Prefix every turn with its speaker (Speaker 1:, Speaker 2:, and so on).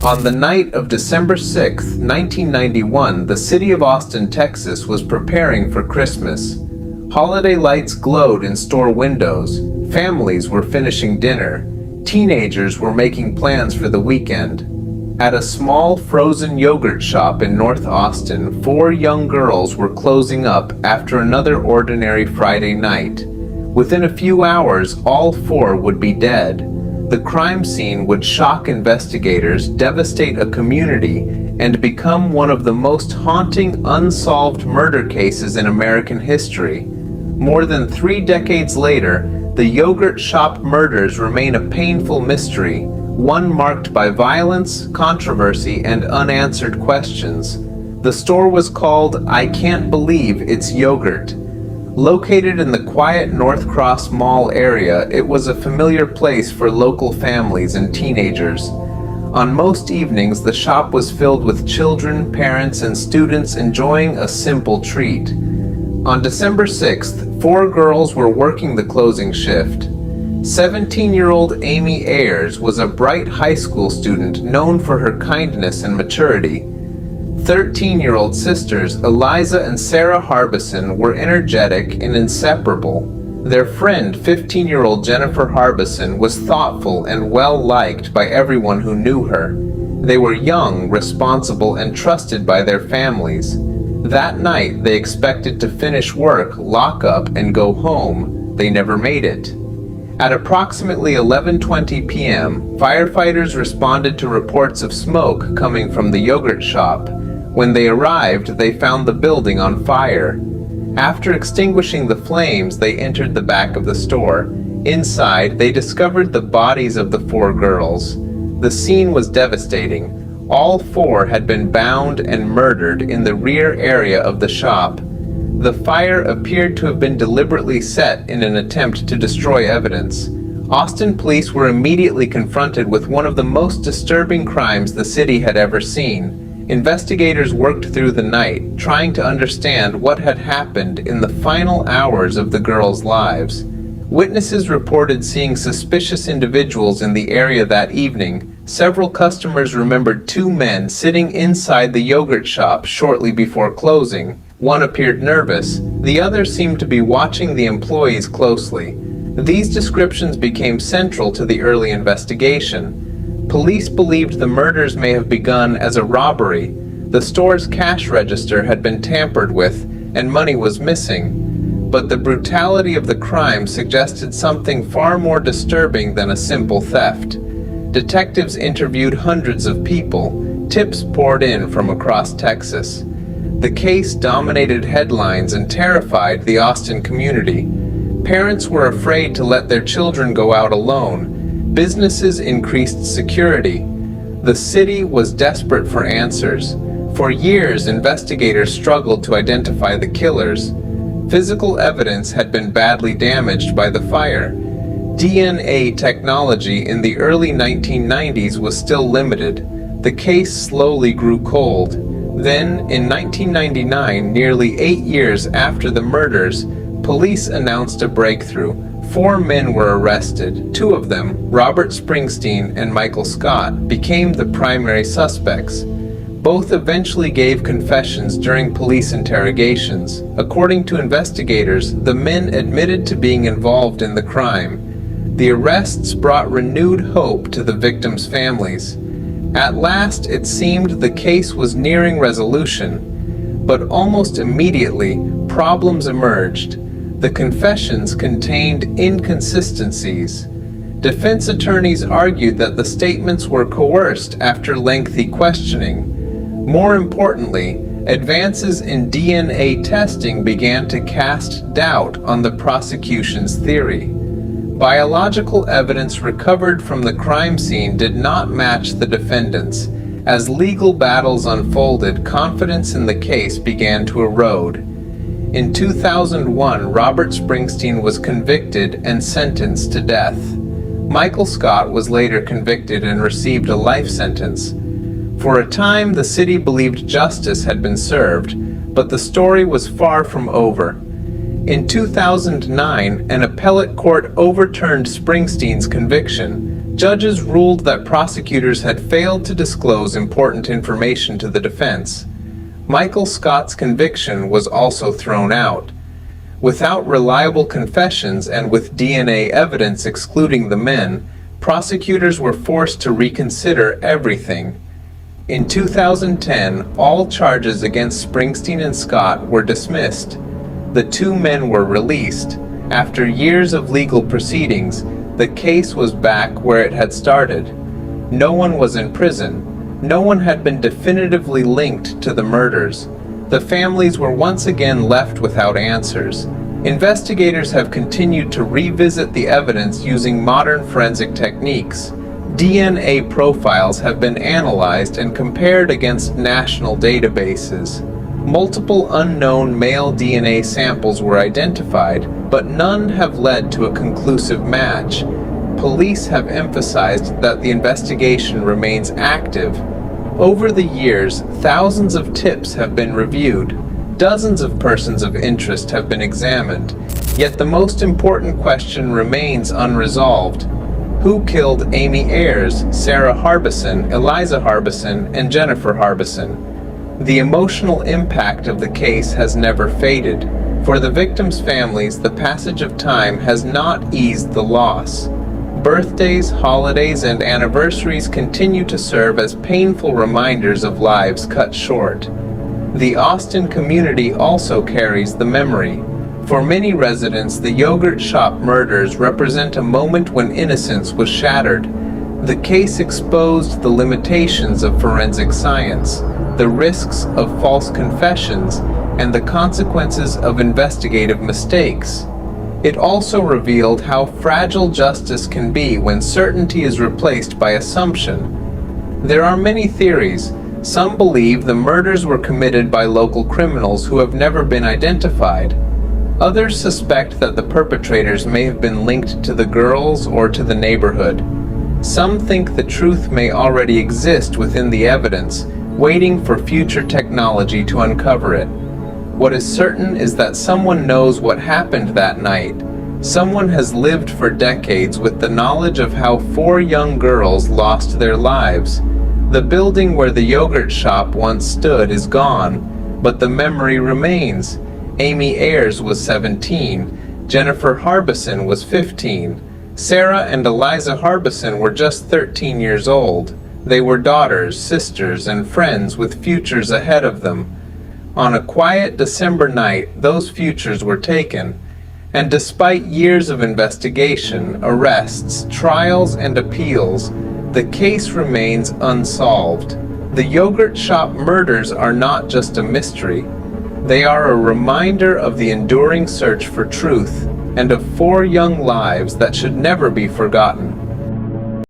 Speaker 1: On the night of December 6, 1991, the city of Austin, Texas was preparing for Christmas. Holiday lights glowed in store windows, families were finishing dinner, teenagers were making plans for the weekend. At a small frozen yogurt shop in North Austin, 4 young girls were closing up after another ordinary Friday night. Within a few hours, all 4 would be dead. The crime scene would shock investigators, devastate a community, and become one of the most haunting unsolved murder cases in American history. More than 3 decades later, the yogurt shop murders remain a painful mystery, one marked by violence, controversy, and unanswered questions. The store was called I Can't Believe It's Yogurt. Located in the quiet North Cross Mall area, it was a familiar place for local families and teenagers. On most evenings, the shop was filled with children, parents, and students enjoying a simple treat. On December 6th, 4 girls were working the closing shift. 17-year-old Amy Ayers was a bright high school student known for her kindness and maturity. 13-year-old sisters Eliza and Sarah Harbison were energetic and inseparable. Their friend, 15-year-old Jennifer Harbison, was thoughtful and well-liked by everyone who knew her. They were young, responsible, and trusted by their families. That night, they expected to finish work, lock up, and go home. They never made it. At approximately 11:20 p.m., firefighters responded to reports of smoke coming from the yogurt shop. When they arrived, they found the building on fire. After extinguishing the flames, they entered the back of the store. Inside, they discovered the bodies of the 4 girls. The scene was devastating. All 4 had been bound and murdered in the rear area of the shop. The fire appeared to have been deliberately set in an attempt to destroy evidence. Austin police were immediately confronted with one of the most disturbing crimes the city had ever seen. Investigators worked through the night, trying to understand what had happened in the final hours of the girls' lives. Witnesses reported seeing suspicious individuals in the area that evening. Several customers remembered 2 men sitting inside the yogurt shop shortly before closing. One appeared nervous, the other seemed to be watching the employees closely. These descriptions became central to the early investigation. Police believed the murders may have begun as a robbery. The store's cash register had been tampered with, and money was missing. But the brutality of the crime suggested something far more disturbing than a simple theft. Detectives interviewed hundreds of people. Tips poured in from across Texas. The case dominated headlines and terrified the Austin community. Parents were afraid to let their children go out alone. Businesses increased security. The city was desperate for answers. For years, investigators struggled to identify the killers. Physical evidence had been badly damaged by the fire. DNA technology in the early 1990s was still limited. The case slowly grew cold. Then, in 1999, nearly 8 years after the murders, police announced a breakthrough. 4 men were arrested. 2 of them, Robert Springsteen and Michael Scott, became the primary suspects. Both eventually gave confessions during police interrogations. According to investigators, the men admitted to being involved in the crime. The arrests brought renewed hope to the victims' families. At last, it seemed the case was nearing resolution. But almost immediately, problems emerged. The confessions contained inconsistencies. Defense attorneys argued that the statements were coerced after lengthy questioning. More importantly, advances in DNA testing began to cast doubt on the prosecution's theory. Biological evidence recovered from the crime scene did not match the defendants. As legal battles unfolded, confidence in the case began to erode. In 2001, Robert Springsteen was convicted and sentenced to death. Michael Scott was later convicted and received a life sentence. For a time, the city believed justice had been served, but the story was far from over. In 2009, an appellate court overturned Springsteen's conviction. Judges ruled that prosecutors had failed to disclose important information to the defense. Michael Scott's conviction was also thrown out. Without reliable confessions and with DNA evidence excluding the men, prosecutors were forced to reconsider everything. In 2010, all charges against Springsteen and Scott were dismissed. The two men were released. After years of legal proceedings, the case was back where it had started. No one was in prison. No one had been definitively linked to the murders. The families were once again left without answers. Investigators have continued to revisit the evidence using modern forensic techniques. DNA profiles have been analyzed and compared against national databases. Multiple unknown male DNA samples were identified, but none have led to a conclusive match. Police have emphasized that the investigation remains active. Over the years, thousands of tips have been reviewed. Dozens of persons of interest have been examined. Yet the most important question remains unresolved. Who killed Amy Ayers, Sarah Harbison, Eliza Harbison, and Jennifer Harbison? The emotional impact of the case has never faded. For the victims' families, the passage of time has not eased the loss. Birthdays, holidays, and anniversaries continue to serve as painful reminders of lives cut short. The Austin community also carries the memory. For many residents, the yogurt shop murders represent a moment when innocence was shattered. The case exposed the limitations of forensic science, the risks of false confessions, and the consequences of investigative mistakes. It also revealed how fragile justice can be when certainty is replaced by assumption. There are many theories. Some believe the murders were committed by local criminals who have never been identified. Others suspect that the perpetrators may have been linked to the girls or to the neighborhood. Some think the truth may already exist within the evidence, waiting for future technology to uncover it. What is certain is that someone knows what happened that night. Someone has lived for decades with the knowledge of how 4 young girls lost their lives. The building where the yogurt shop once stood is gone, but the memory remains. Amy Ayers was 17. Jennifer Harbison was 15. Sarah and Eliza Harbison were just 13 years old. They were daughters, sisters, and friends with futures ahead of them. On a quiet December night, those futures were taken. And despite years of investigation, arrests, trials, and appeals, the case remains unsolved. The yogurt shop murders are not just a mystery. They are a reminder of the enduring search for truth and of 4 young lives that should never be forgotten.